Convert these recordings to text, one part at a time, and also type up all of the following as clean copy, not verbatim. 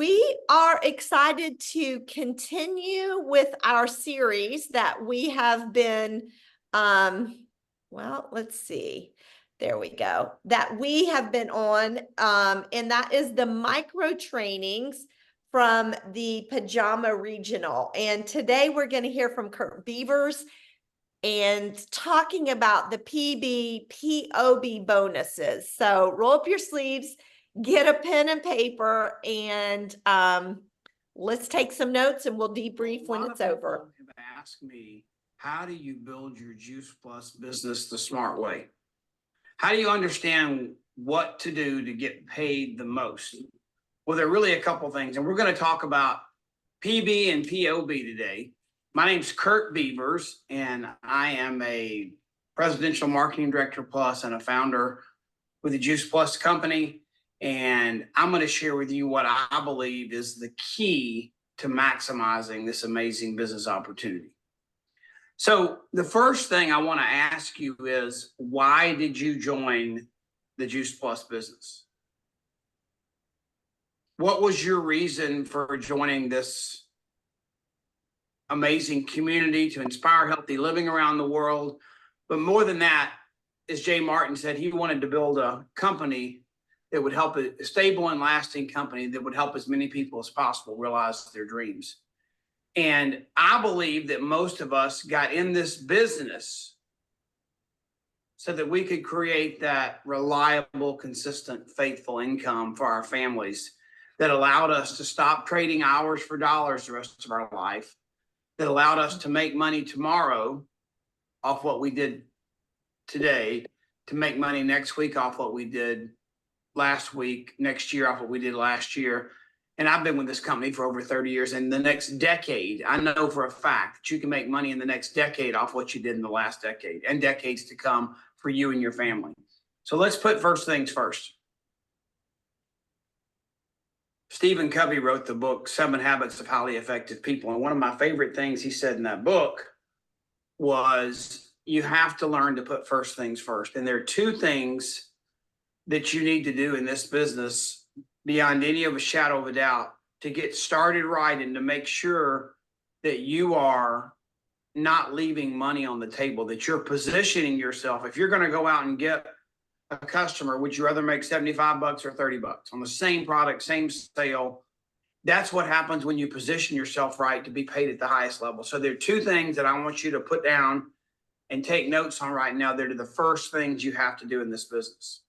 We are excited to continue with our series that we have been, let's see. There we go. That we have been on, and that is the micro trainings from the Pajama Regional. And today we're going to hear from Kurt Beavers and talking about the PB, POB bonuses. So roll up your sleeves, get a pen and paper, and let's take some notes and we'll debrief when it's over. Have asked me, how do you build your Juice Plus business the smart way? How do you understand what to do to get paid the most? Well, there are really a couple things, and we're going to talk about PB and POB today. My name's Kurt Beavers, and I am a presidential marketing director plus and a founder with the Juice Plus company. And I'm going to share with you what I believe is the key to maximizing this amazing business opportunity. So the first thing I want to ask you is, why did you join the Juice Plus business? What was your reason for joining this amazing community to inspire healthy living around the world? But more than that, as Jay Martin said, he wanted to build a company that would help, a stable and lasting company that would help as many people as possible realize their dreams. And I believe that most of us got in this business so that we could create that reliable, consistent, faithful income for our families that allowed us to stop trading hours for dollars the rest of our life, that allowed us to make money tomorrow off what we did today, to make money next week off what we did last week, next year off what we did last year. And I've been with this company for over 30 years. And the next decade, I know for a fact that you can make money in the next decade off what you did in the last decade and decades to come for you and your family. So let's put first things first. Stephen Covey wrote the book, 7 Habits of Highly Effective People. And one of my favorite things he said in that book was, you have to learn to put first things first. And there are two things that you need to do in this business beyond any of a shadow of a doubt to get started right and to make sure that you are not leaving money on the table, that you're positioning yourself. If you're going to go out and get a customer, would you rather make 75 bucks or 30 bucks on the same product, same sale? That's what happens when you position yourself right to be paid at the highest level. So there are two things that I want you to put down and take notes on right now. They're the first things you have to do in this business.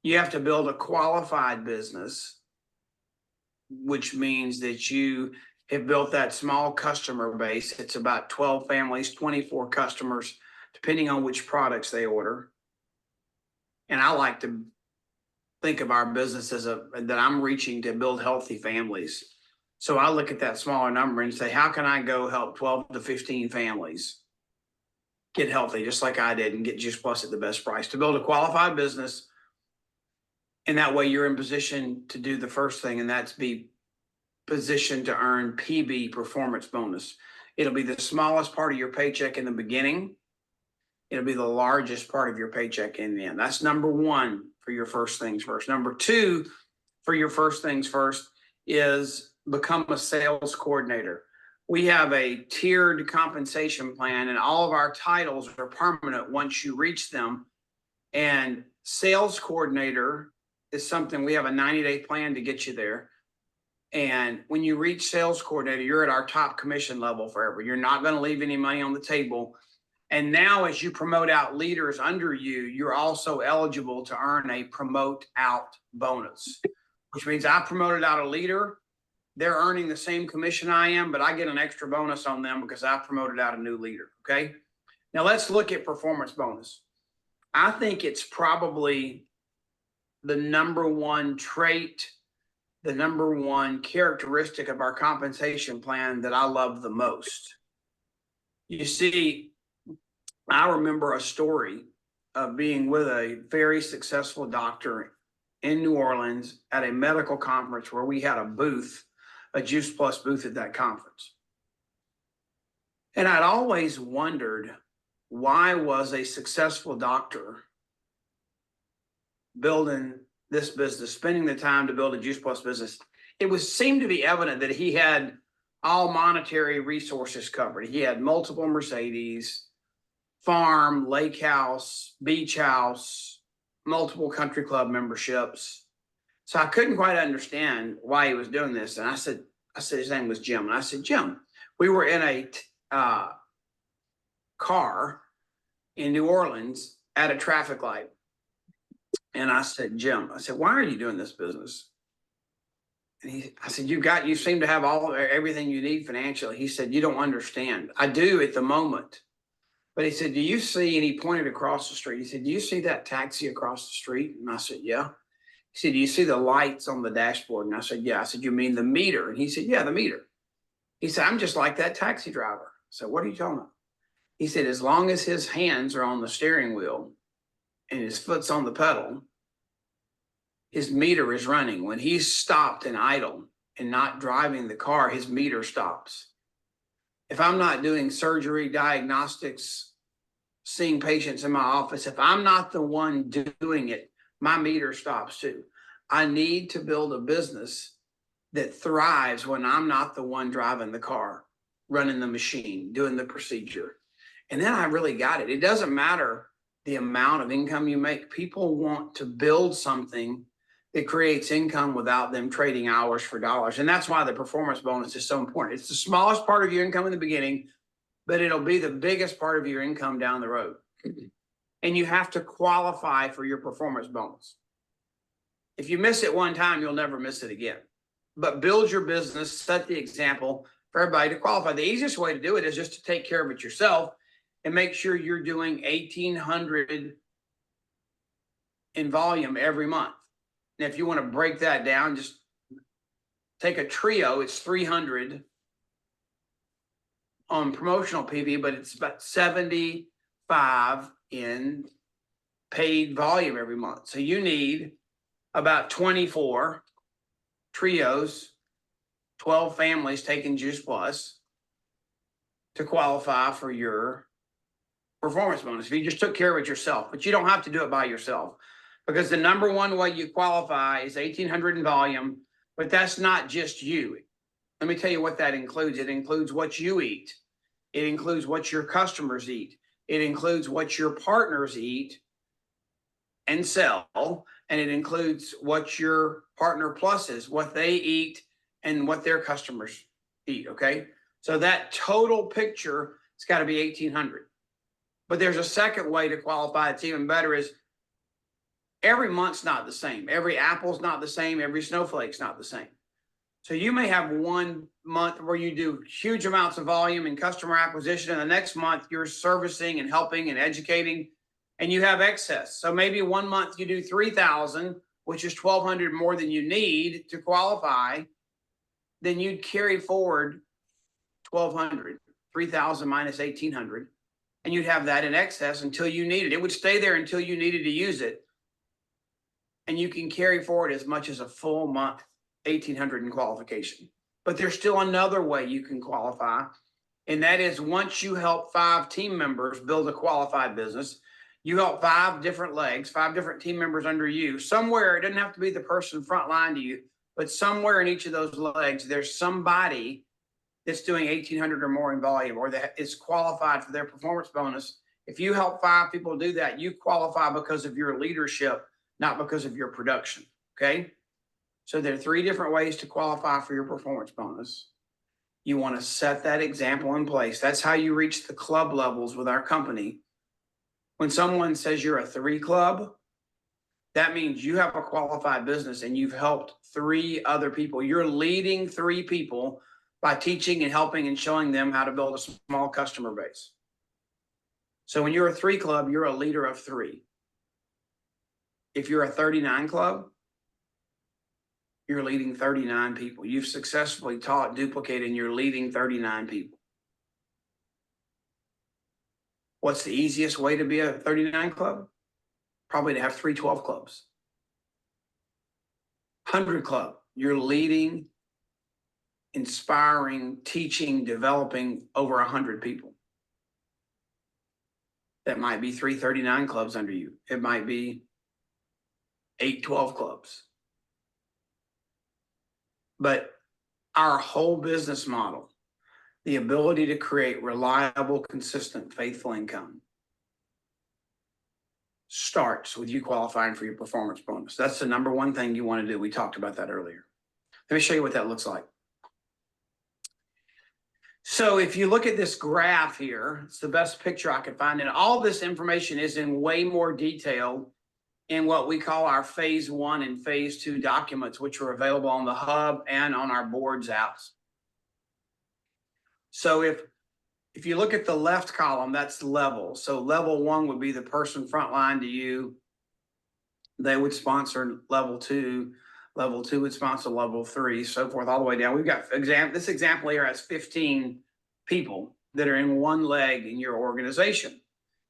You have to build a qualified business, which means that you have built that small customer base. It's about 12 families, 24 customers, depending on which products they order. And I like to think of our business as that I'm reaching to build healthy families. So I look at that smaller number and say, how can I go help 12 to 15 families get healthy, just like I did, and get Juice Plus at the best price? To build a qualified business, and that way you're in position to do the first thing, and that's be positioned to earn PB, performance bonus. It'll be the smallest part of your paycheck in the beginning. It'll be the largest part of your paycheck in the end. That's number one for your first things first. Number two for your first things first is become a sales coordinator. We have a tiered compensation plan, and all of our titles are permanent once you reach them. And sales coordinator is something, we have a 90-day plan to get you there. And when you reach sales coordinator, you're at our top commission level forever. You're not going to leave any money on the table. And now as you promote out leaders under you, you're also eligible to earn a promote out bonus, which means I promoted out a leader. They're earning the same commission I am, but I get an extra bonus on them because I promoted out a new leader. Okay. Now let's look at performance bonus. I think it's probably the number one trait, the number one characteristic of our compensation plan that I love the most. You see, I remember a story of being with a very successful doctor in New Orleans at a medical conference where we had a booth, a Juice Plus booth at that conference. And I'd always wondered, why was a successful doctor building this business, spending the time to build a Juice Plus business, it seemed to be evident that he had all monetary resources covered. He had multiple Mercedes, farm, lake house, beach house, multiple country club memberships. So I couldn't quite understand why he was doing this. And I said his name was Jim. And I said, Jim, we were in a car in New Orleans at a traffic light. And I said, Jim, I said, why are you doing this business? And I said, you seem to have everything you need financially. He said, you don't understand. I do at the moment. But he said, do you see, and he pointed across the street. He said, do you see that taxi across the street? And I said, yeah. He said, do you see the lights on the dashboard? And I said, yeah. I said, you mean the meter? And he said, yeah, the meter. He said, I'm just like that taxi driver. I said, what are you talking about? He said, as long as his hands are on the steering wheel and his foot's on the pedal, his meter is running. When he's stopped and idle and not driving the car, his meter stops. If I'm not doing surgery, diagnostics, seeing patients in my office, if I'm not the one doing it, my meter stops too. I need to build a business that thrives when I'm not the one driving the car, running the machine, doing the procedure. And then I really got it. It doesn't matter the amount of income you make. People want to build something that creates income without them trading hours for dollars. And that's why the performance bonus is so important. It's the smallest part of your income in the beginning, but it'll be the biggest part of your income down the road. And you have to qualify for your performance bonus. If you miss it one time, you'll never miss it again. But build your business, set the example for everybody to qualify. The easiest way to do it is just to take care of it yourself and make sure you're doing 1,800 in volume every month. And if you want to break that down, just take a trio. It's 300 on promotional PV, but it's about 75 in paid volume every month. So you need about 24 trios, 12 families taking Juice Plus to qualify for your performance bonus. If you just took care of it yourself, but you don't have to do it by yourself, because the number one way you qualify is 1,800 in volume, but that's not just you. Let me tell you what that includes. It includes what you eat. It includes what your customers eat. It includes what your partners eat and sell. And it includes what your partner plus is, what they eat and what their customers eat, okay? So that total picture, it's got to be 1,800. But there's a second way to qualify. It's even better is every month's not the same. Every apple's not the same. Every snowflake's not the same. So you may have 1 month where you do huge amounts of volume and customer acquisition, and the next month you're servicing and helping and educating, and you have excess. So maybe 1 month you do 3,000, which is 1,200 more than you need to qualify. Then you'd carry forward 1,200, 3,000 minus 1,800, and you'd have that in excess until you need it. It would stay there until you needed to use it. And you can carry forward as much as a full month, 1,800 in qualification. But there's still another way you can qualify. And that is once you help 5 team members build a qualified business, you help 5 different legs, 5 different team members under you. Somewhere, it doesn't have to be the person front line to you, but somewhere in each of those legs, there's somebody that's doing 1,800 or more in volume or that is qualified for their performance bonus. If you help 5 people do that, you qualify because of your leadership, not because of your production, okay? So there are 3 different ways to qualify for your performance bonus. You want to set that example in place. That's how you reach the club levels with our company. When someone says you're a 3 club, that means you have a qualified business and you've helped 3 other people. You're leading 3 people by teaching and helping and showing them how to build a small customer base. So when you're a 3 club, you're a leader of 3. If you're a 39 club, you're leading 39 people. You've successfully taught, duplicated, and you're leading 39 people. What's the easiest way to be a 39 club? Probably to have 3 12 clubs. 100 club, you're leading, inspiring, teaching, developing over 100 people. That might be 3 39 clubs under you. It might be 8, 12 clubs. But our whole business model, the ability to create reliable, consistent, faithful income, starts with you qualifying for your performance bonus. That's the number one thing you want to do. We talked about that earlier. Let me show you what that looks like. So if you look at this graph here, it's the best picture I could find. And all this information is in way more detail in what we call our phase 1 and phase 2 documents, which are available on the hub and on our boards apps. So if you look at the left column, that's level. So level 1 would be the person frontline to you. They would sponsor level 2. Level 2 would sponsor level 3, so forth, all the way down. We've got this example here has 15 people that are in one leg in your organization.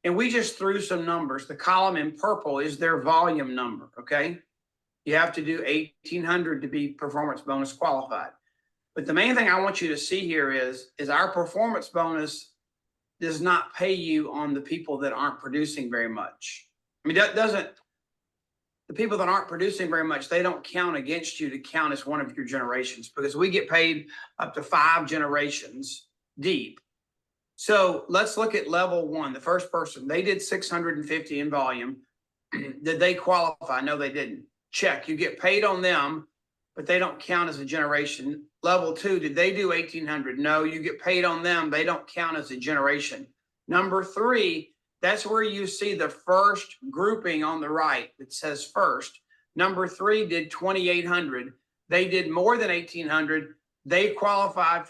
And we just threw some numbers. The column in purple is their volume number, okay? You have to do 1,800 to be performance bonus qualified. But the main thing I want you to see here is our performance bonus does not pay you on the people that aren't producing very much. I mean, the people that aren't producing very much, they don't count against you to count as one of your generations, because we get paid up to 5 generations deep. So let's look at level 1, the first person. They did 650 in volume. Did they qualify? No, they didn't. Check. You get paid on them, but they don't count as a generation. Level 2, did they do 1,800? No, you get paid on them. They don't count as a generation. Number 3, that's where you see the first grouping on the right that says first. Number 3 did 2,800. They did more than 1,800. They qualified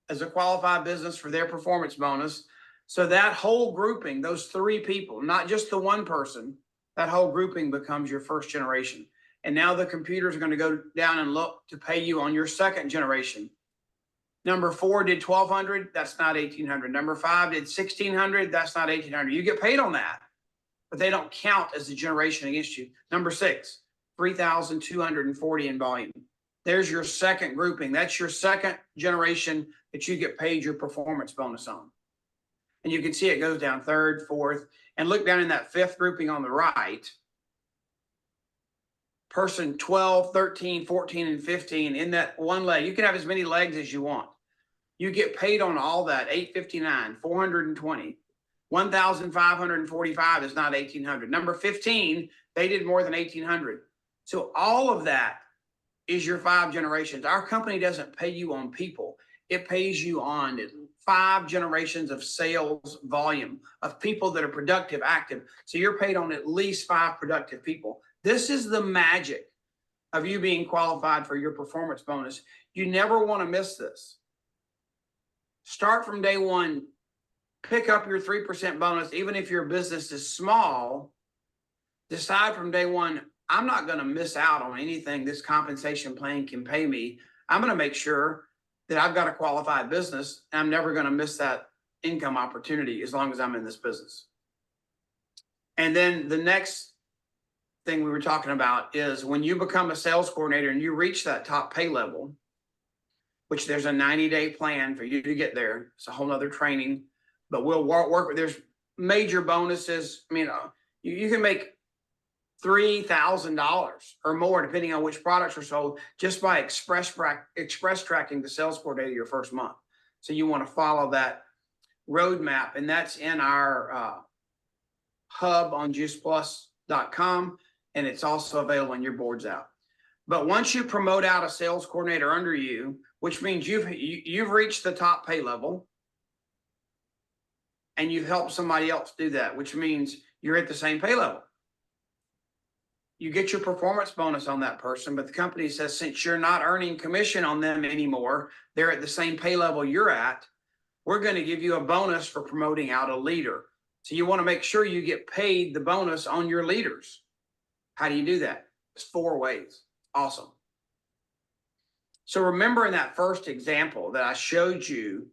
as a qualified business for their performance bonus. So that whole grouping, those 3 people, not just the one person, that whole grouping becomes your first generation. And now the computers are going to go down and look to pay you on your second generation. Number 4 did 1,200. That's not 1,800. Number 5 did 1,600. That's not 1,800. You get paid on that, but they don't count as a generation against you. Number 6, 3,240 in volume. There's your second grouping. That's your second generation that you get paid your performance bonus on. And you can see it goes down 3rd, 4th, and look down in that 5th grouping on the right. Person 12, 13, 14, and 15 in that one leg. You can have as many legs as you want. You get paid on all that. 859, 420, 1,545 is not 1,800. Number 15, they did more than 1,800. So all of that is your 5 generations. Our company doesn't pay you on people. It pays you on 5 generations of sales volume of people that are productive, active. So you're paid on at least 5 productive people. This is the magic of you being qualified for your performance bonus. You never want to miss this. Start from day 1. Pick up your 3% bonus, even if your business is small. Decide from day 1, I'm not going to miss out on anything this compensation plan can pay me. I'm going to make sure that I've got a qualified business, and I'm never going to miss that income opportunity as long as I'm in this business. And then the next thing we were talking about is when you become a sales coordinator and you reach that top pay level, which there's a 90-day plan for you to get there. It's a whole nother training, but we'll work. There's major bonuses. I mean, you can make $3,000 or more, depending on which products are sold, just by express tracking the sales coordinator your first month. So you want to follow that roadmap, and that's in our hub on juiceplus.com, and it's also available in your boards app. But once you promote out a sales coordinator under you, which means you've reached the top pay level, and you've helped somebody else do that, which means you're at the same pay level. You get your performance bonus on that person, but the company says, since you're not earning commission on them anymore, they're at the same pay level you're at, we're going to give you a bonus for promoting out a leader. So you want to make sure you get paid the bonus on your leaders. How do you do that? It's 4 ways. Awesome. So remember in that first example that I showed you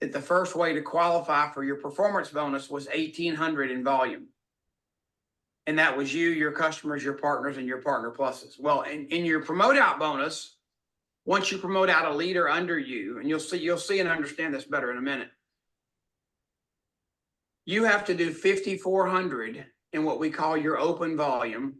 that the first way to qualify for your performance bonus was 1,800 in volume. And that was you, your customers, your partners, and your partner pluses. Well, in your promote out bonus, once you promote out a leader under you, and you'll see and understand this better in a minute, you have to do 5,400 in what we call your open volume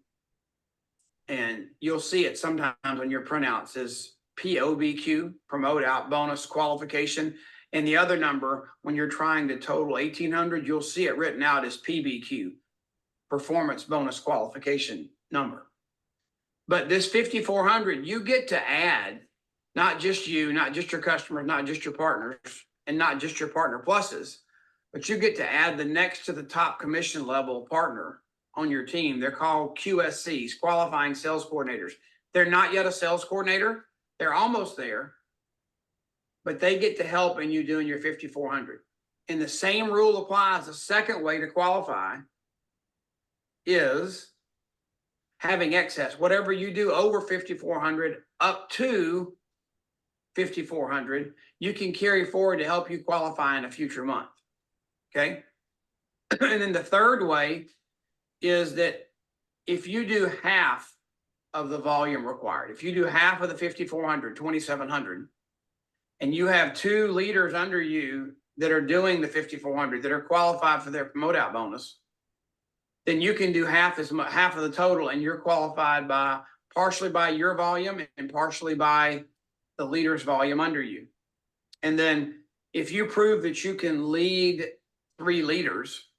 And you'll see it sometimes on your printouts is POBQ, promote out bonus qualification. And the other number, when you're trying to total 1,800, you'll see it written out as PBQ, performance bonus qualification number. But this 5,400, you get to add, not just you, not just your customers, not just your partners, and not just your partner pluses, but you get to add the next to the top commission level partner on your team. They're called QSCs, qualifying sales coordinators. They're not yet a sales coordinator. They're almost there, but they get to help in you doing your 5,400. And the same rule applies. The second way to qualify is having excess. Whatever you do over 5,400 up to 5,400, you can carry forward to help you qualify in a future month. Okay. And then the third way is that if you do half of the volume required, if you do half of the 5,400, 2,700, and you have 2 leaders under you that are doing the 5,400 that are qualified for their promote out bonus, then you can do half of the total, and you're qualified by partially by your volume and partially by the leader's volume under you. And then if you prove that you can lead 3 leaders,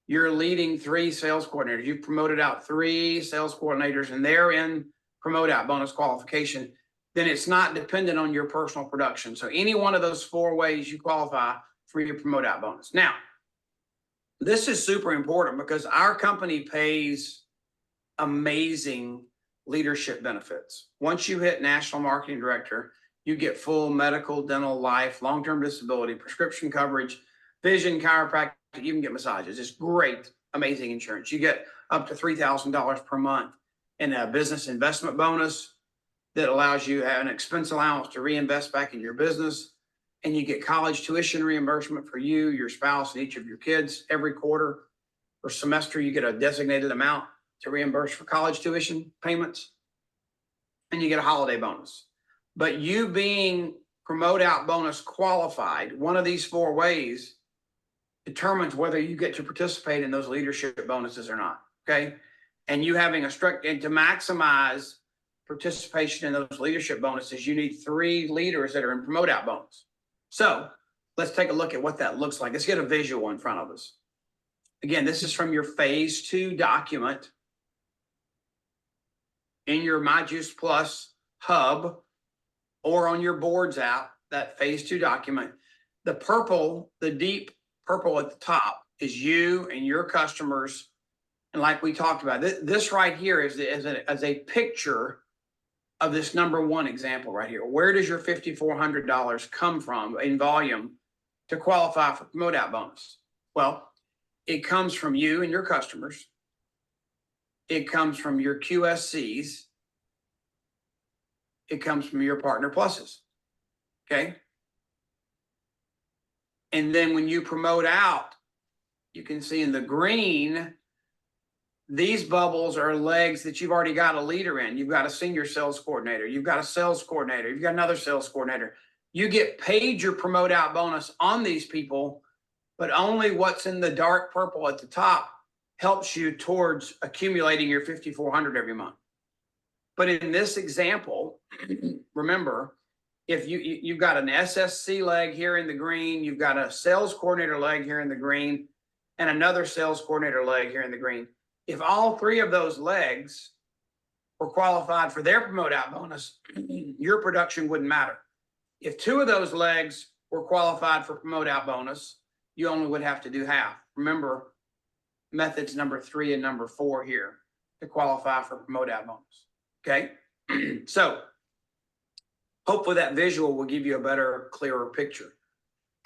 you're leading 3 sales coordinators. You've promoted out 3 sales coordinators and they're in promote out bonus qualification, then it's not dependent on your personal production. So any one of those 4 ways you qualify for your promote out bonus. Now, this is super important because our company pays amazing leadership benefits. Once you hit national marketing director, you get full medical, dental, life, long-term disability, prescription coverage, vision, chiropractic, you can get massages. It's great, amazing insurance. You get up to $3,000 per month in a business investment bonus that allows you to have an expense allowance to reinvest back in your business. And you get college tuition reimbursement for you, your spouse, and each of your kids every quarter or semester. You get a designated amount to reimburse for college tuition payments, and you get a holiday bonus. But you being promote out bonus qualified, one of these 4 ways determines whether you get to participate in those leadership bonuses or not. Okay. And you having a strict, and to maximize participation in those leadership bonuses, you need 3 leaders that are in promote out bonus. So let's take a look at what that looks like. Let's get a visual in front of us. Again, this is from your phase 2 document in your My Juice Plus hub or on your boards app, that phase 2 document. The purple, the deep purple at the top is you and your customers. And like we talked about, this right here is a picture of this number 1 example right here. Where does your $5,400 come from in volume to qualify for promote out bonus? Well, it comes from you and your customers. It comes from your QSCs. It comes from your partner pluses. Okay. And then when you promote out, you can see in the green, these bubbles are legs that you've already got a leader in. You've got a senior sales coordinator. You've got a sales coordinator. You've got another sales coordinator. You get paid your promote out bonus on these people, but only what's in the dark purple at the top helps you towards accumulating your 5,400 every month. But in this example, remember, if you've got an SSC leg here in the green, you've got a sales coordinator leg here in the green, and another sales coordinator leg here in the green. If all 3 of those legs were qualified for their promote out bonus, your production wouldn't matter. If 2 of those legs were qualified for promote out bonus, you only would have to do half. Remember, methods number 3 and number 4 here to qualify for promote out bonus. Okay. So hopefully that visual will give you a better, clearer picture.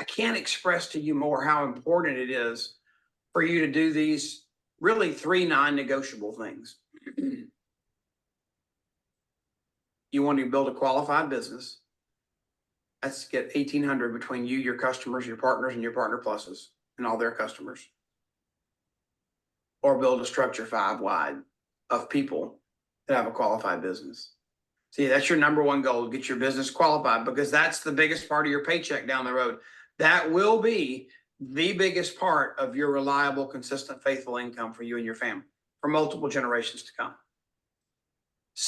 I can't express to you more how important it is for you to do these really 3 non-negotiable things. You want to build a qualified business. Let's get 1,800 between you, your customers, your partners, and your partner pluses, and all their customers. Or build a structure 5 wide of people that have a qualified business. See, that's your number 1 goal, get your business qualified, because that's the biggest part of your paycheck down the road. That will be the biggest part of your reliable, consistent, faithful income for you and your family for multiple generations to come.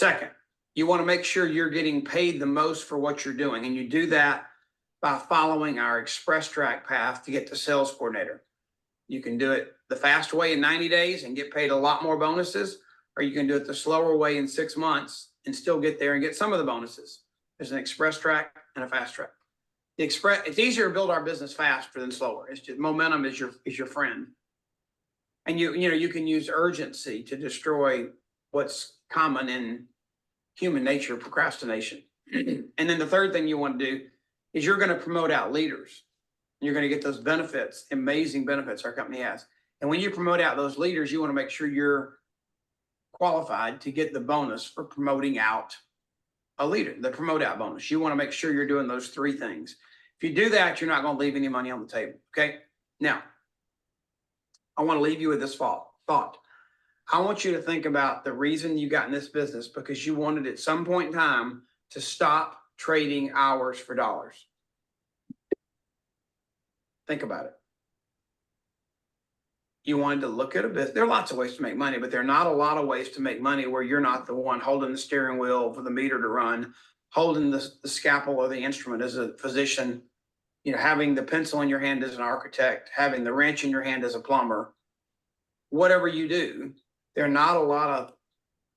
Second, you want to make sure you're getting paid the most for what you're doing. And you do that by following our express track path to get to sales coordinator. You can do it the fast way in 90 days and get paid a lot more bonuses, or you can do it the slower way in 6 months and still get there and get some of the bonuses. There's an express track and a fast track. It's easier to build our business faster than slower. It's just momentum is your friend. And you can use urgency to destroy what's common in human nature, procrastination. And then the third thing you want to do is you're going to promote out leaders. You're going to get those benefits, amazing benefits our company has. And when you promote out those leaders, you want to make sure you're qualified to get the bonus for promoting out a leader, the promote out bonus. You want to make sure you're doing those three things. If you do that, you're not going to leave any money on the table. Okay. Now, I want to leave you with this thought. I want you to think about the reason you got in this business, because you wanted at some point in time to stop trading hours for dollars. Think about it. You wanted to look at a business. There are lots of ways to make money, but there are not a lot of ways to make money where you're not the one holding the steering wheel for the meter to run, holding the scalpel or the instrument as a physician, having the pencil in your hand as an architect, having the wrench in your hand as a plumber. Whatever you do, there are not a lot of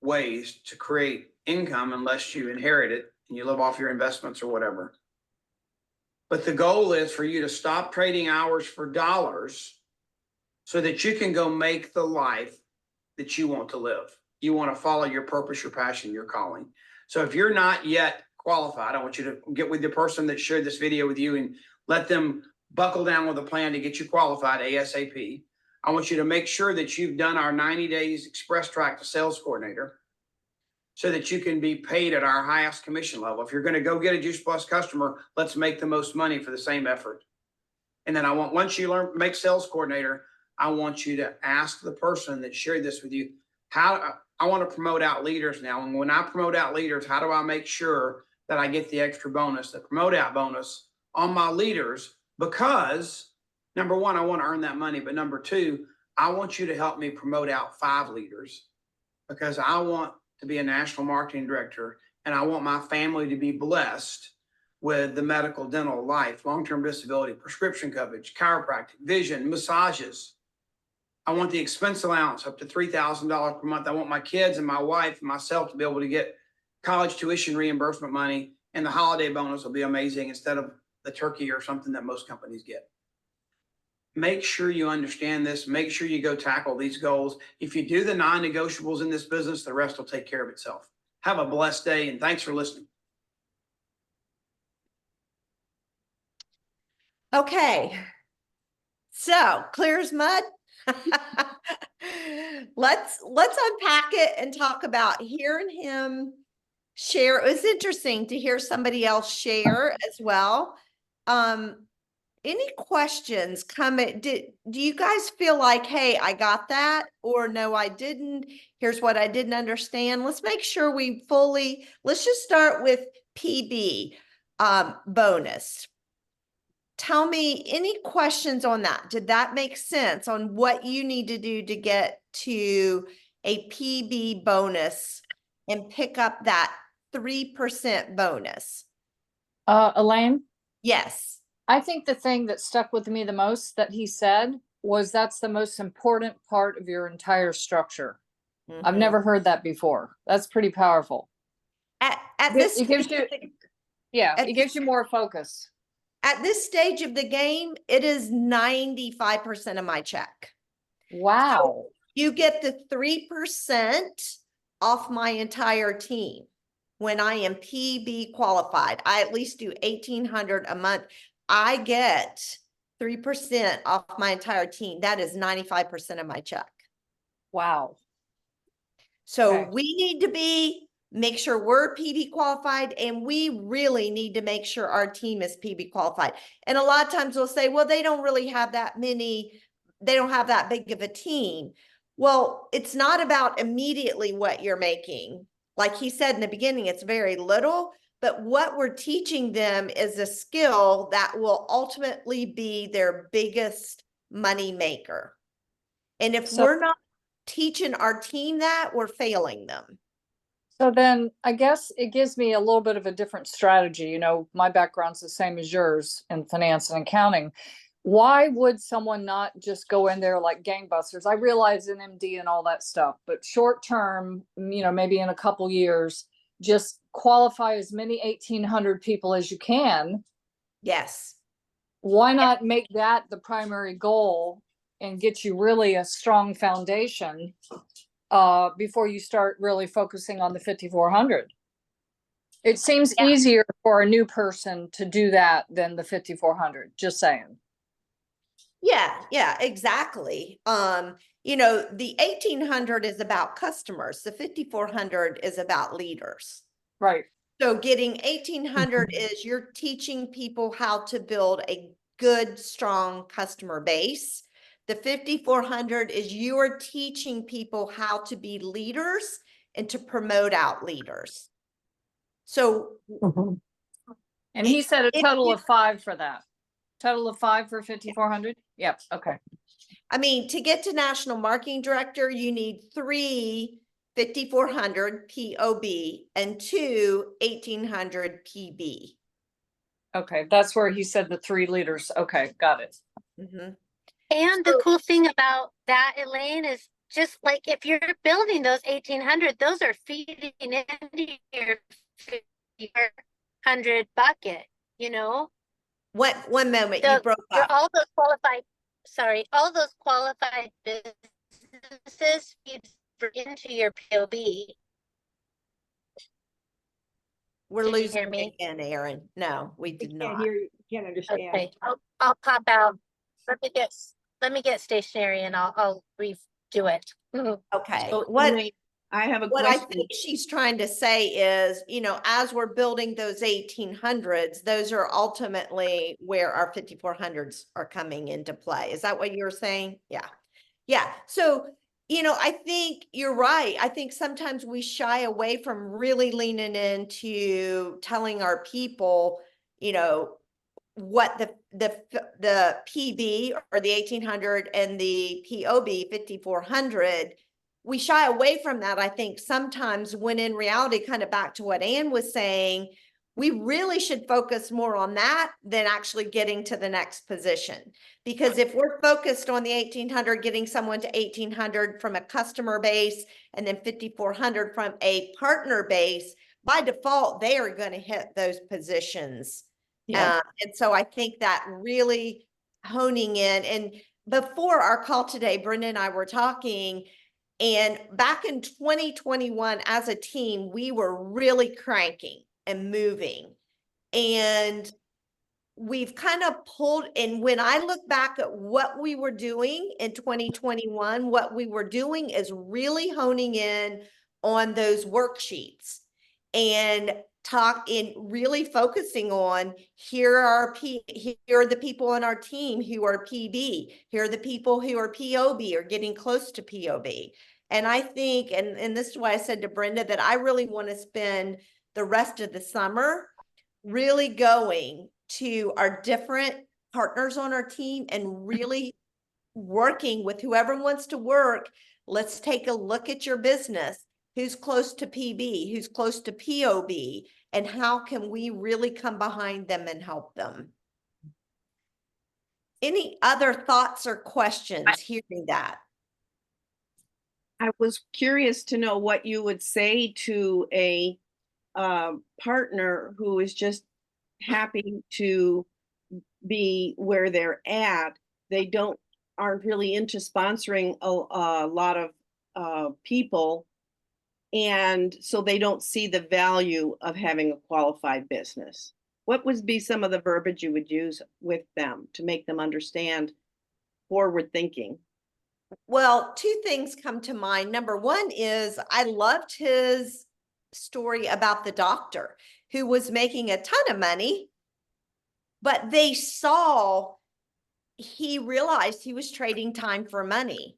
ways to create income unless you inherit it and you live off your investments or whatever. But the goal is for you to stop trading hours for dollars so that you can go make the life that you want to live. You want to follow your purpose, your passion, your calling. So if you're not yet qualified, I want you to get with the person that shared this video with you and let them buckle down with a plan to get you qualified ASAP. I want you to make sure that you've done our 90 days express track to sales coordinator so that you can be paid at our highest commission level. If you're going to go get a Juice Plus customer, let's make the most money for the same effort. And then once you make sales coordinator, I want you to ask the person that shared this with you, how I want to promote out leaders now. And when I promote out leaders, how do I make sure that I get the extra bonus, the promote out bonus on my leaders? Because number one, I want to earn that money. But number two, I want you to help me promote out 5 leaders, because I want to be a national marketing director and I want my family to be blessed with the medical, dental, life, long-term disability, prescription coverage, chiropractic, vision, massages. I want the expense allowance up to $3,000 per month. I want my kids and my wife and myself to be able to get college tuition reimbursement money, and the holiday bonus will be amazing instead of the turkey or something that most companies get. Make sure you understand this. Make sure you go tackle these goals. If you do the non-negotiables in this business, the rest will take care of itself. Have a blessed day, and thanks for listening. Okay. So clear as mud. Let's unpack it and talk about hearing him share. It was interesting to hear somebody else share as well. Any questions do you guys feel like, hey, I got that, or no, I didn't? Here's what I didn't understand. Let's make sure let's just start with PB bonus. Tell me any questions on that. Did that make sense on what you need to do to get to a PB bonus and pick up that 3% bonus? Elaine? Yes. I think the thing that stuck with me the most that he said was that's the most important part of your entire structure. I've never heard that before. That's pretty powerful. At this it gives you, yeah, it gives you more focus. At this stage of the game, it is 95% of my check. Wow. So you get the 3% off my entire team. When I am PB qualified, I at least do $1,800 a month. I get 3% off my entire team. That is 95% of my check. Wow. So okay. We need to make sure we're PB qualified, and we really need to make sure our team is PB qualified. And a lot of times we'll say, well, they don't really have that many, they don't have that big of a team. Well, it's not about immediately what you're making. Like he said in the beginning, it's very little, but what we're teaching them is a skill that will ultimately be their biggest money maker. And if we're not teaching our team that, we're failing them. So then I guess it gives me a little bit of a different strategy. You know, my background's the same as yours in finance and accounting. Why would someone not just go in there like gangbusters? I realize an MD and all that stuff, but short term, you know, maybe in a couple years, just qualify as many 1,800 people as you can. Yes. Why not make that the primary goal and get you really a strong foundation before you start really focusing on the 5,400? It seems Yeah. easier for a new person to do that than the 5,400, just saying. Yeah, exactly. You know, the 1,800 is about customers. The 5,400 is about leaders. Right. So getting 1,800 is you're teaching people how to build a good, strong customer base. The 5,400 is you are teaching people how to be leaders and to promote out leaders. So And he said a if total you- of 5 for that. Total of 5 for 5,400? Yep, okay. I mean, to get to national marketing director, you need 3 5,400 POB and 2 1,800 PB. Okay, that's where he said the 3 leaders. Okay, got it. Mhm. And the cool thing about that, Elaine, is just like if you're building those 1,800, those are feeding into your 5,400 bucket, you know? One moment, you The, broke you're up. all those qualified, sorry, all those qualified businesses feed into your POB. We're Did you losing hear me? again, Aaron. No, we I did can't not. hear you, can't understand. Okay, I'll pop out. Let me get stationary and I'll redo it. Okay, So, what Elaine, I have a what I question. think she's trying to say is, you know, as we're building those 1,800s, those are ultimately where our 5,400s are coming into play. Is that what you're saying? Yeah. Yeah. So, you know, I think you're right. I think sometimes we shy away from really leaning into telling our people, you know, what the PB or the 1,800 and the POB 5,400, we shy away from that. I think sometimes when in reality, kind of back to what Ann was saying, we really should focus more on that than actually getting to the next position. Because if we're focused on the 1,800, getting someone to 1,800 from a customer base and then 5,400 from a partner base, by default, they are going to hit those positions. Yeah. And so I think that really honing in, and before our call today, Brenda and I were talking, and back in 2021 as a team, we were really cranking and moving. And we've kind of pulled, and when I look back at what we were doing in 2021, what we were doing is really honing in on those worksheets and really focusing on here are the people on our team who are PB, here are the people who are POB or getting close to POB. And I think, and this is why I said to Brenda that I really want to spend the rest of the summer really going to our different partners on our team and really working with whoever wants to work. Let's take a look at your business. Who's close to PB, who's close to POB, and how can we really come behind them and help them? Any other thoughts or questions hearing that? I was curious to know what you would say to a partner who is just happy to be where they're at. They aren't really into sponsoring a lot of people, and so they don't see the value of having a qualified business. What would be some of the verbiage you would use with them to make them understand forward thinking? Well, 2 things come to mind. Number 1 is I loved his story about the doctor who was making a ton of money, but he realized he was trading time for money.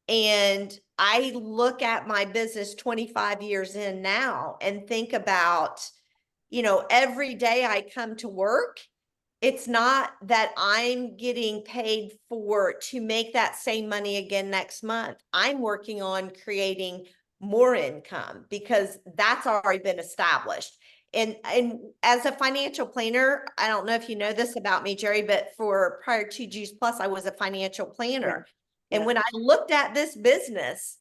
And I look at my business 25 years in now and think about, you know, every day I come to work, it's not that I'm getting paid to make that same money again next month. I'm working on creating more income because that's already been established. And as a financial planner, I don't know if you know this about me, Jerry, but for prior to Juice Plus, I was a financial planner. Yeah. And when I looked at this business,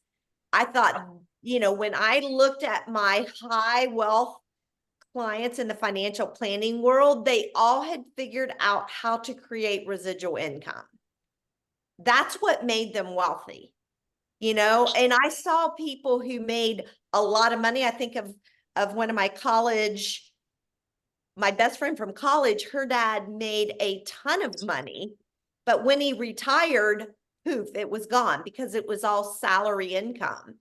I thought, you know, when I looked at my high wealth clients in the financial planning world, they all had figured out how to create residual income. That's what made them wealthy, you know? And I saw people who made a lot of money. I think of one of my best friend from college, her dad made a ton of money, but when he retired, poof, it was gone because it was all salary income.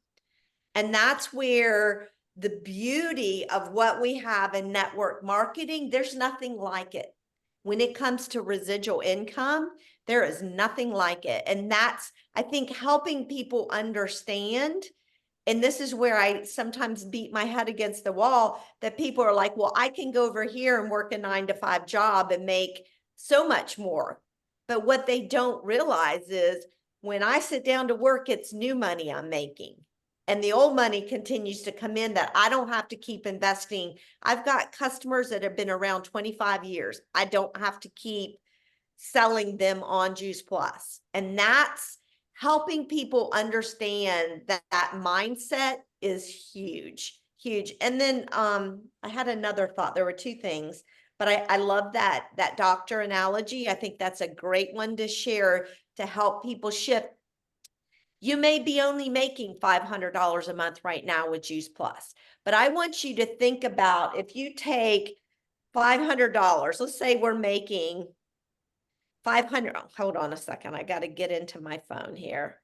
And that's where the beauty of what we have in network marketing, there's nothing like it. When it comes to residual income, there is nothing like it. And that's, I think, helping people understand. And this is where I sometimes beat my head against the wall, that people are like, well, I can go over here and work a 9-to-5 job and make so much more. But what they don't realize is when I sit down to work, it's new money I'm making. And the old money continues to come in that I don't have to keep investing. I've got customers that have been around 25 years. I don't have to keep selling them on Juice Plus. And that's helping people understand that that mindset is huge, huge. And then I had another thought. There were two things, but I love that doctor analogy. I think that's a great one to share to help people shift. You may be only making $500 a month right now with Juice Plus, but I want you to think about if you take $500, let's say we're making 500, hold on a second, I got to get into my phone here.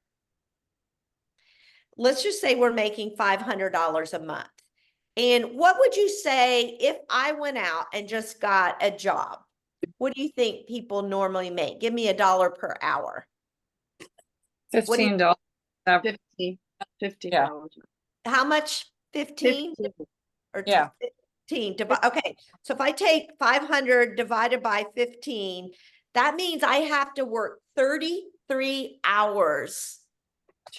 Let's just say we're making $500 a month. And what would you say if I went out and just got a job? What do you think people normally make? Give me $1 per hour. $15. 50 Yeah. dollars. How much? 15? 15. Or Yeah. 15? Okay, so if I take 500 divided by 15, that means I have to work 33 hours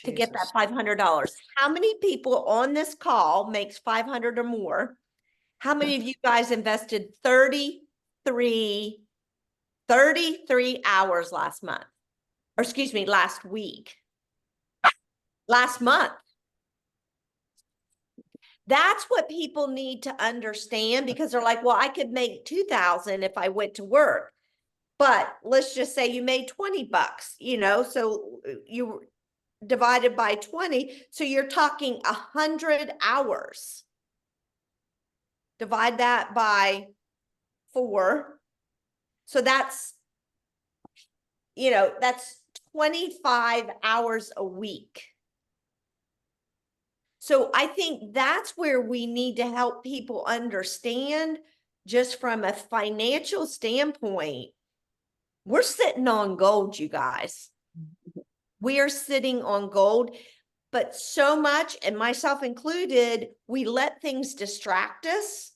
to get that $500. How many people on this call makes 500 or more? How many of you guys invested 33 hours last month? Or excuse me, last week? Last month. That's what people need to understand because they're like, well, I could make 2,000 if I went to work. But let's just say you made 20 bucks, you know, so you divided by 20. So you're talking 100 hours. Divide that by 4. So that's, you know, that's 25 hours a week. So I think that's where we need to help people understand, just from a financial standpoint, we're sitting on gold, you guys. We are sitting on gold, but so much, and myself included, we let things distract us.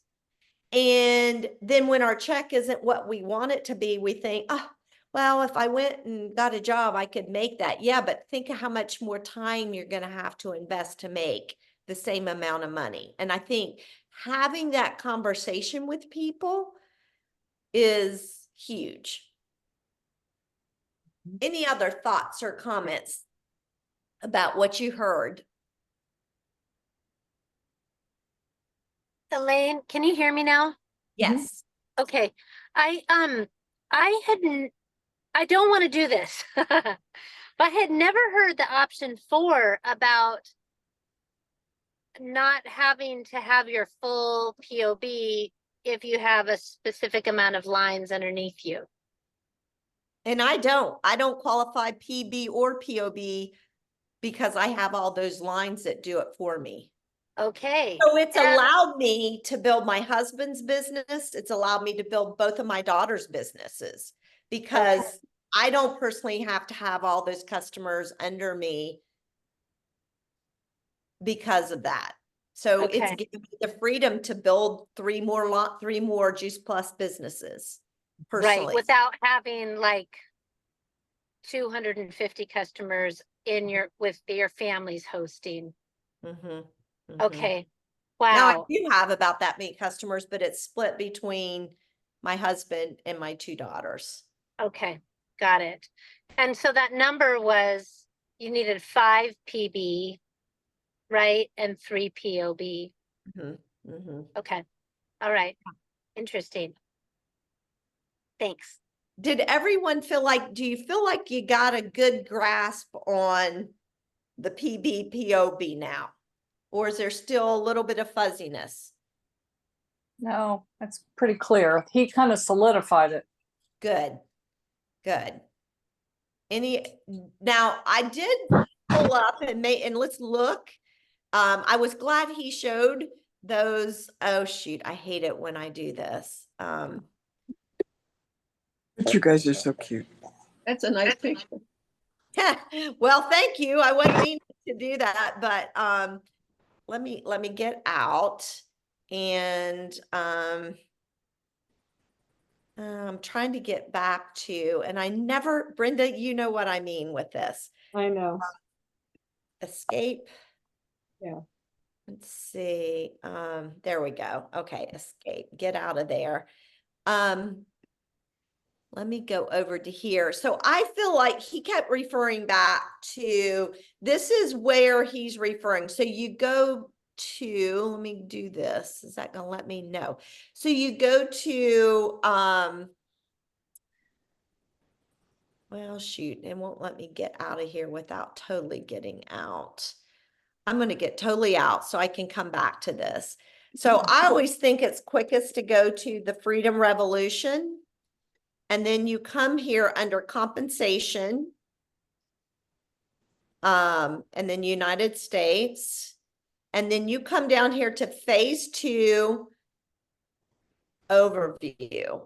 And then when our check isn't what we want it to be, we think, oh, well, if I went and got a job, I could make that. Yeah, but think of how much more time you're going to have to invest to make the same amount of money. And I think having that conversation with people is huge. Any other thoughts or comments about what you heard? Elaine, can you hear me now? Yes. Okay. I don't want to do this. But I had never heard the option 4 about not having to have your full POB if you have a specific amount of lines underneath you. And I don't qualify PB or POB because I have all those lines that do it for me. Okay. So it's allowed me to build my husband's business. It's allowed me to build both of my daughter's businesses because I don't personally have to have all those customers under me because of that. So it's giving me the freedom to build 3 more Juice Plus businesses personally. Right, without having like 250 customers with your family's hosting. Mhm, mhm. Okay. Now I Wow. do have about that many customers, but it's split between my husband and my two daughters. Okay. Got it. And so that number was, you needed 5 PB, right? And 3 POB. Mhm, mhm. Okay. All right. Interesting. Thanks. Did everyone feel like, do you feel like you got a good grasp on the PB, now? Or is there still a little bit of fuzziness? No, that's pretty clear. He kind of solidified it. Good, good. Now I did pull up and let's look. I was glad he showed those. Oh shoot, I hate it when I do this. You guys are so cute. That's a nice picture. Well, thank you. I wasn't meaning to do that, but let me get out and I'm trying to get back to, and I never, Brenda, you know what I mean with this. I know. Escape. Yeah. Let's see. There we go. Okay, escape. Get out of there. Let me go over to here. So I feel like he kept referring back to, this is where he's referring. So you go to, let me do this. Is that going to let me know? So you go to, well, shoot, it won't let me get out of here without totally getting out. I'm going to get totally out so I can come back to this. So I always think it's quickest to go to the Freedom Revolution. And then you come here under compensation. And then United States. And then you come down here to phase 2 overview.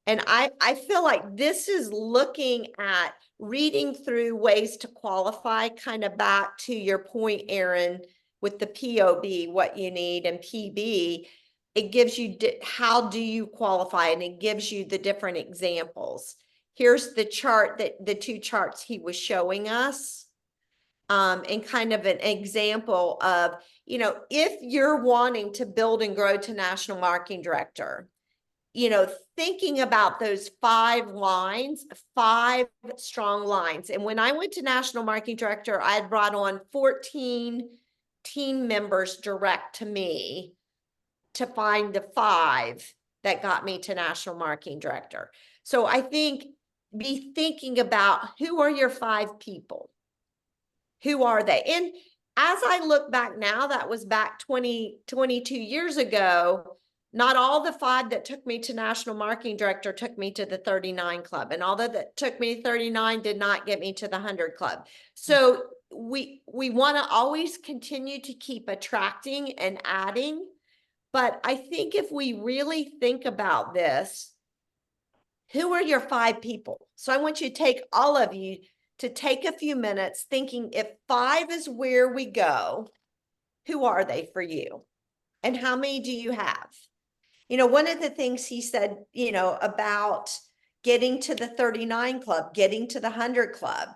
And I feel like this is looking at reading through ways to qualify, kind of back to your point, Erin, with the POB, what you need, and PB. It gives you how do you qualify, and it gives you the different examples. Here's the chart, that the 2 charts he was showing us, and kind of an example of, you know, if you're wanting to build and grow to national marketing director, you know, thinking about those 5 lines, 5 strong lines. And when I went to national marketing director, I had brought on 14 team members direct to me to find the 5 that got me to national marketing director. So I think be thinking about, who are your 5 people? Who are they? And as I look back now, that was back 22 years ago. Not all the 5 that took me to national marketing director took me to the 39 club, and all that took me to 39 did not get me to the 100 club. So we want to always continue to keep attracting and adding. But I think if we really think about this, who are your 5 people? So I want you to take, all of you, to take a few minutes thinking, if 5 is where we go, who are they for you? And how many do you have? You know, one of the things he said, you know, about getting to the 39 club, getting to the 100 club,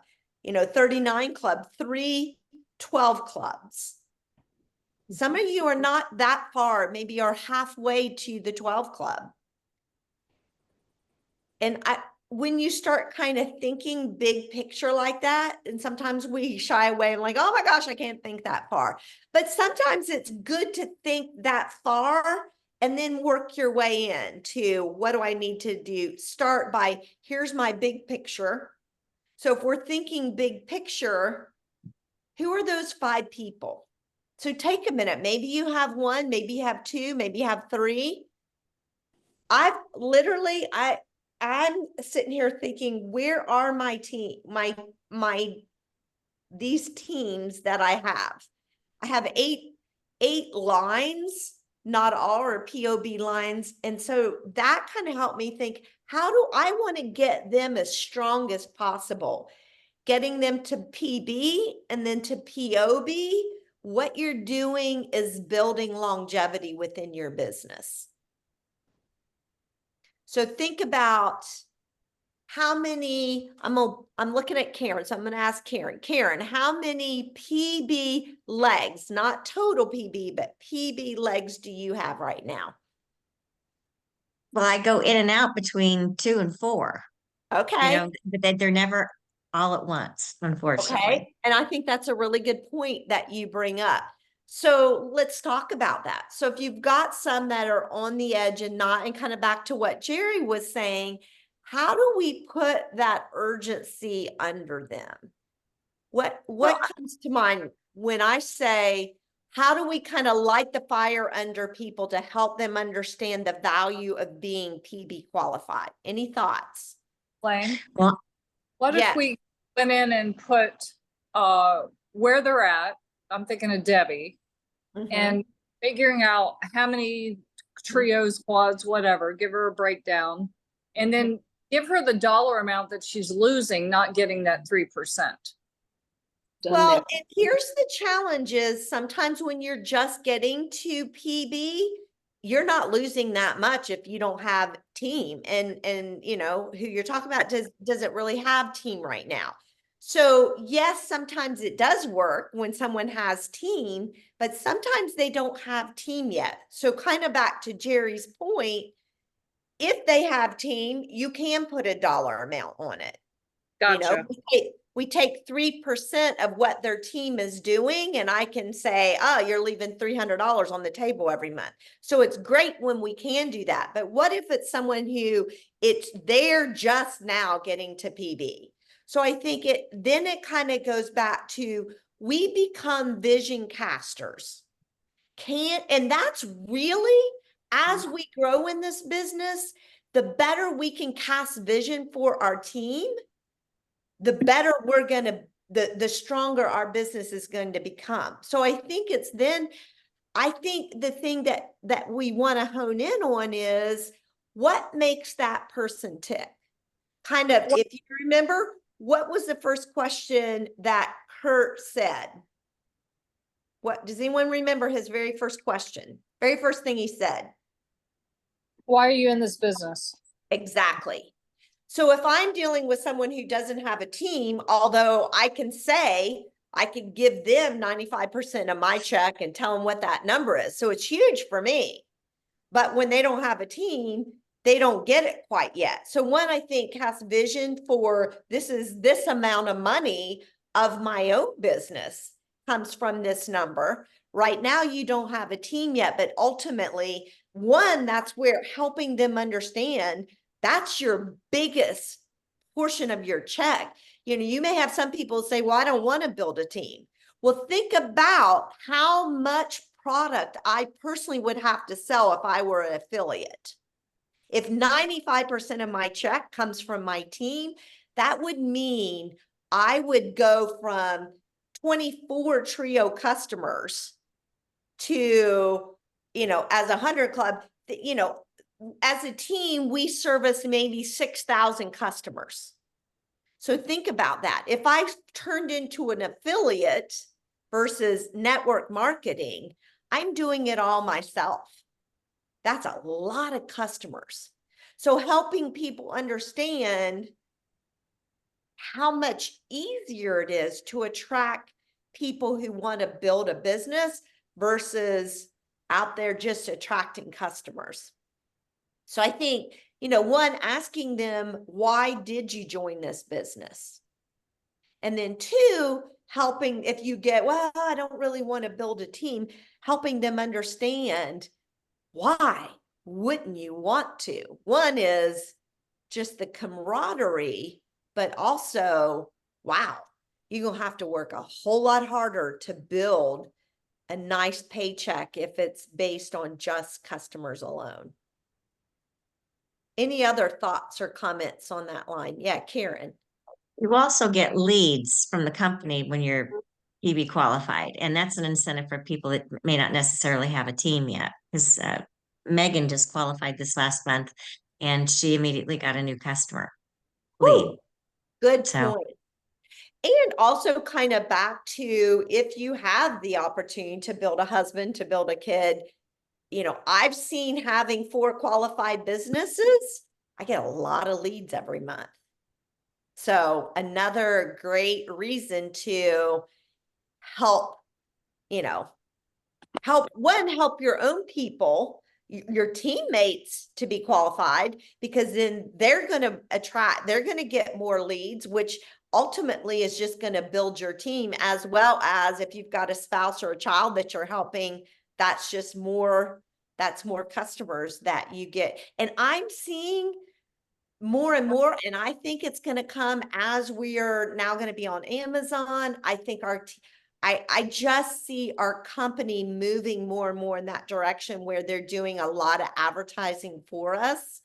you know, 39 club, 3 12 clubs. Some of you are not that far, maybe are halfway to the 12 club. And when you start kind of thinking big picture like that, and sometimes we shy away and like, oh my gosh, I can't think that far. But sometimes it's good to think that far and then work your way into, what do I need to do? Start by, here's my big picture. So if we're thinking big picture, who are those 5 people? So take a minute. Maybe you have 1, maybe you have 2, maybe you have 3. I'm sitting here thinking, where are my team, these teams that I have? I have 8 lines, not all are POB lines. And so that kind of helped me think, how do I want to get them as strong as possible? Getting them to PB and then to POB, what you're doing is building longevity within your business. So think about, how many, I'm looking at Karen, so I'm gonna ask Karen. Karen, how many PB legs, not total PB, but PB legs do you have right now? Well, I go in and out between 2 and 4, Okay. but they're never all at once, unfortunately. Okay, and I think that's a really good point that you bring up. So let's talk about that. So if you've got some that are on the edge and not, and kind of back to what Jerry was saying, how do we put that urgency under them? What comes to mind when I say, how do we kind of light the fire under people to help them understand the value of being PB qualified? Any thoughts? Lane, Well, what if Yes. we went in and put where they're at? I'm thinking of Debbie Mhm. and figuring out how many trios, quads, whatever, give her a breakdown, and then give her the dollar amount that she's losing, not getting that 3%. Done Well, that. and here's the challenge is sometimes when you're just getting to PB, you're not losing that much if you don't have team and you know who you're talking about doesn't really have team right now. So yes, sometimes it does work when someone has team, but sometimes they don't have team yet. So kind of back to Jerry's point, if they have team, you can put a dollar amount on it. You know, Gotcha. we take 3% of what their team is doing, and I can say, oh, you're leaving $300 on the table every month. So it's great when we can do that. But what if it's someone who they're just now getting to PB? So I think it kind of goes back to, we become vision casters. And that's really, as we grow in this business, the better we can cast vision for our team, the better we're going to, the stronger our business is going to become. So I think I think the thing that we want to hone in on is what makes that person tick. Kind of, if you remember, what was the first question that Kurt said? What, does anyone remember his very first question? Very first thing he said? Why are you in this business? Exactly. So if I'm dealing with someone who doesn't have a team, although I can say, I can give them 95% of my check and tell them what that number is. So it's huge for me. But when they don't have a team, they don't get it quite yet. So one, I think, has vision for this is this amount of money of my own business comes from this number. Right now, you don't have a team yet, but ultimately, one, that's where helping them understand that's your biggest portion of your check. You know, you may have some people say, well, I don't want to build a team. Well, think about how much product I personally would have to sell if I were an affiliate. If 95% of my check comes from my team, that would mean I would go from 24 trio customers to, as a 100 club, as a team, we service maybe 6,000 customers. So think about that. If I turned into an affiliate versus network marketing, I'm doing it all myself. That's a lot of customers. So helping people understand how much easier it is to attract people who want to build a business versus out there just attracting customers. So I think, one, asking them, why did you join this business? And then two, helping if you get, well, I don't really want to build a team, helping them understand why wouldn't you want to? One is just the camaraderie, but also, wow, you're going to have to work a whole lot harder to build a nice paycheck if it's based on just customers alone. Any other thoughts or comments on that line? Yeah, Karen. You also get leads from the company when you're PB qualified, and that's an incentive for people that may not necessarily have a team yet. Because Megan just qualified this last month, and she immediately got a new customer lead. Ooh, good So, point. And also kind of back to, if you have the opportunity to build a husband, to build a kid, I've seen having 4 qualified businesses, I get a lot of leads every month. So another great reason to help, help your own people, your teammates to be qualified, because then they're going to get more leads, which ultimately is just going to build your team, as well as if you've got a spouse or a child that you're helping, that's more customers that you get. And I'm seeing more and more, and I think it's going to come as we are now going to be on Amazon. I think I just see our company moving more and more in that direction, where they're doing a lot of advertising for us,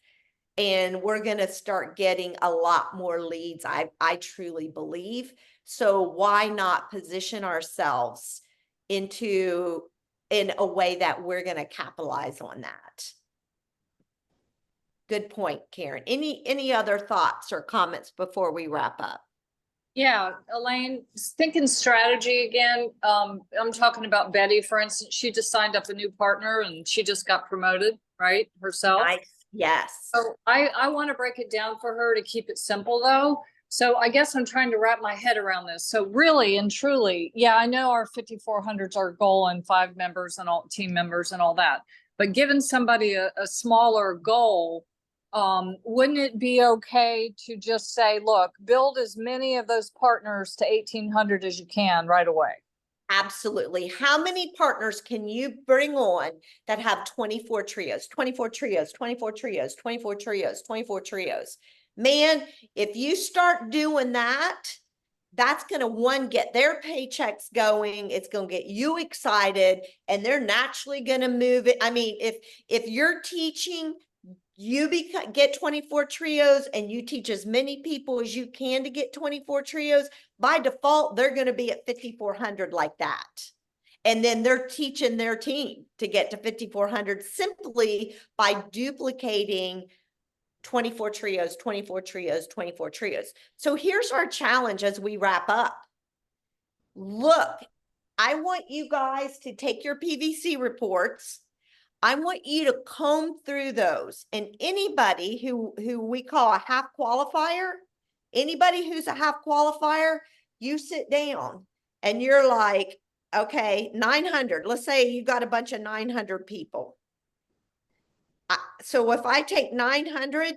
and we're going to start getting a lot more leads. I truly believe. So why not position ourselves in a way that we're going to capitalize on that? Good point, Karen. Any other thoughts or comments before we wrap up? Yeah, Elaine, thinking strategy again. I'm talking about Betty, for instance. She just signed up a new partner and she just got promoted, right? Herself. Nice. Yes. So I want to break it down for her to keep it simple though. So I guess I'm trying to wrap my head around this. So really and truly, yeah, I know our 5,400's our goal and 5 members and all team members and all that. But giving somebody a smaller goal, wouldn't it be okay to just say, look, build as many of those partners to 1,800 as you can right away? Absolutely. How many partners can you bring on that have 24 trios, 24 trios, 24 trios, 24 trios, 24 trios? Man, if you start doing that, that's going to get their paychecks going. It's going to get you excited, and they're naturally going to move it. I mean, if you're teaching, you get 24 trios and you teach as many people as you can to get 24 trios, by default, they're going to be at 5,400 like that. And then they're teaching their team to get to 5,400 simply by duplicating 24 trios, 24 trios, 24 trios. So here's our challenge as we wrap up. Look, I want you guys to take your PVC reports. I want you to comb through those, and anybody who we call a half qualifier, anybody who's a half qualifier, you sit down and you're like, okay, 900. Let's say you got a bunch of 900 people. So if I take 900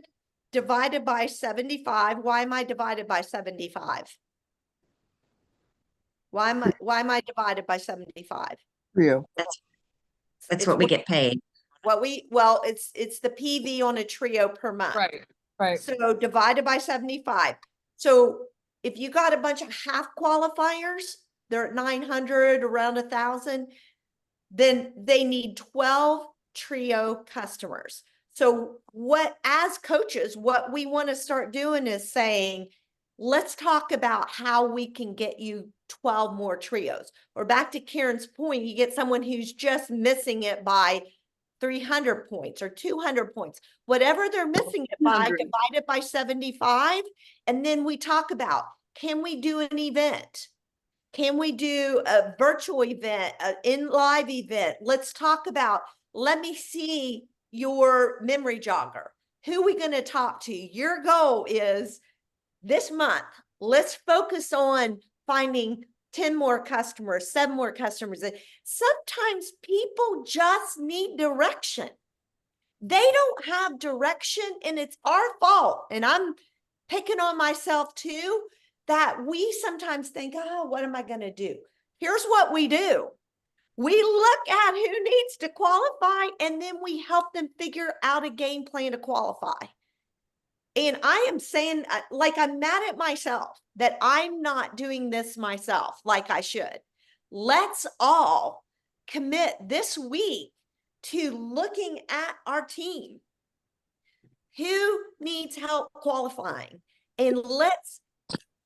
divided by 75, why am I divided by 75? Why am I divided by 75? Trio. That's what we get paid. It's the PV on a trio per month. Right. So divided by 75. So if you got a bunch of half qualifiers, they're at 900, around 1,000, then they need 12 trio customers. So as coaches, what we want to start doing is saying, let's talk about how we can get you 12 more trios. Or back to Karen's point, you get someone who's just missing it by 300 points or 200 points, whatever they're missing it by, divide it by 75. And then we talk about, can we do an event? Can we do a virtual event, an in-live event? Let's talk about, let me see your memory jogger. Who are we going to talk to? Your goal is this month, let's focus on finding 10 more customers, 7 more customers. Sometimes people just need direction. They don't have direction, and it's our fault. And I'm picking on myself too, that we sometimes think, oh, what am I going to do? Here's what we do. We look at who needs to qualify, and then we help them figure out a game plan to qualify. And I am saying, like, I'm mad at myself that I'm not doing this myself like I should. Let's all commit this week to looking at our team. Who needs help qualifying? And let's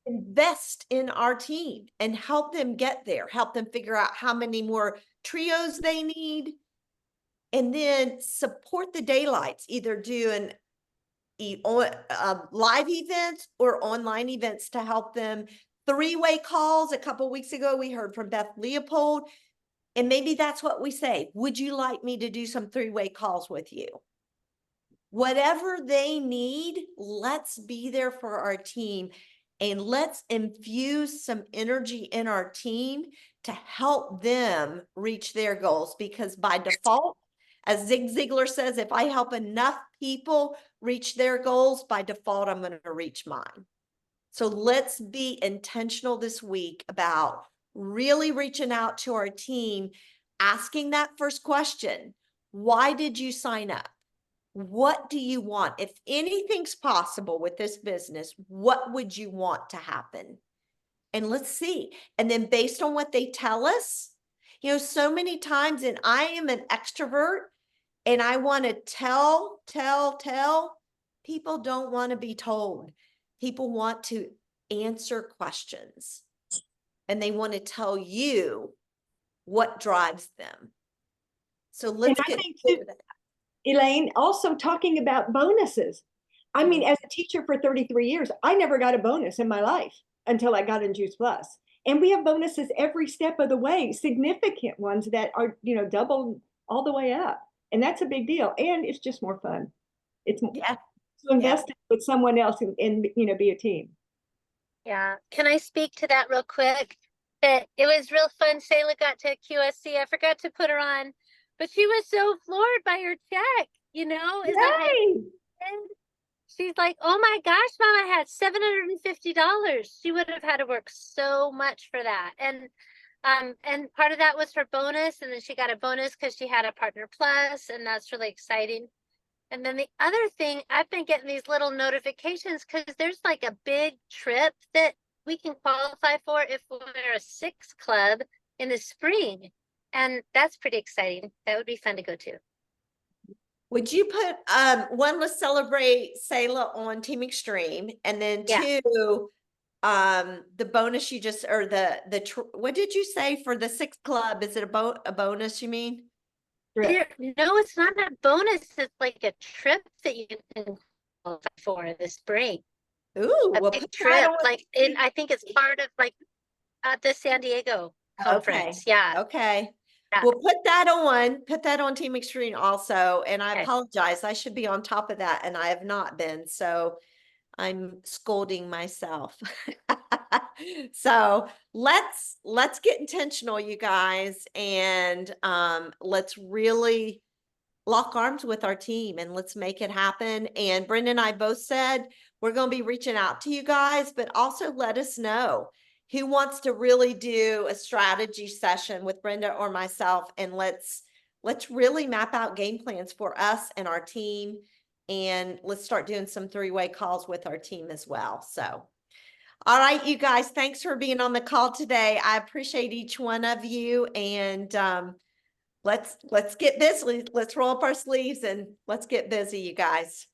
invest in our team and help them get there, help them figure out how many more trios they need, and then support the daylights, either doing live events or online events to help them. 3-way calls. A couple of weeks ago, we heard from Beth Leopold, and maybe that's what we say. Would you like me to do some 3-way calls with you? Whatever they need, let's be there for our team. and let's infuse some energy in our team to help them reach their goals, because by default, as Zig Ziglar says, if I help enough people reach their goals, by default, I'm going to reach mine. So let's be intentional this week about really reaching out to our team, asking that first question. Why did you sign up? What do you want? If anything's possible with this business, what would you want to happen? And let's see. And then based on what they tell us, so many times, and I am an extrovert and I want to tell, people don't want to be told. People want to answer questions and they want to tell you what drives them. So let's I get think into too, that. Elaine, also talking about bonuses. I mean, as a teacher for 33 years, I never got a bonus in my life until I got in Juice Plus. And we have bonuses every step of the way, significant ones that are, double all the way up. And that's a big deal. And it's just more fun. It's Yeah. to invest with someone else and be a team. Yeah. Can I speak to that real quick? That it was real fun. Sayla got to QSC. I forgot to put her on, but she was so floored by her check, Yay! And she's like, oh my gosh, Mom, I had $750. She would have had to work so much for that. And part of that was her bonus. And then she got a bonus because she had a Partner Plus, and that's really exciting. And then the other thing, I've been getting these little notifications because there's like a big trip that we can qualify for if we're a 6 club in the spring. And that's pretty exciting. That would be fun to go to. Would you put one, let's celebrate Sayla on Team Extreme, and then Yeah. 2, the bonus you just, or what did you say for the 6 club? Is it a bonus you mean? No, it's not a bonus. It's like a trip that you can qualify for this spring. Ooh, A well, big put that trip, on. like I think it's part of like the San Diego conference. Okay. Yeah. Okay. Yeah. Well, put that on Team Extreme also. And I Okay. apologize. I should be on top of that, and I have not been. So I'm scolding myself. So let's get intentional, you guys, and let's really lock arms with our team and let's make it happen. And Brenda and I both said we're going to be reaching out to you guys, but also let us know who wants to really do a strategy session with Brenda or myself, and let's really map out game plans for us and our team, and let's start doing some 3-way calls with our team as well. So all right, you guys, thanks for being on the call today. I appreciate each one of you, and let's get busy. Let's roll up our sleeves and let's get busy, you guys.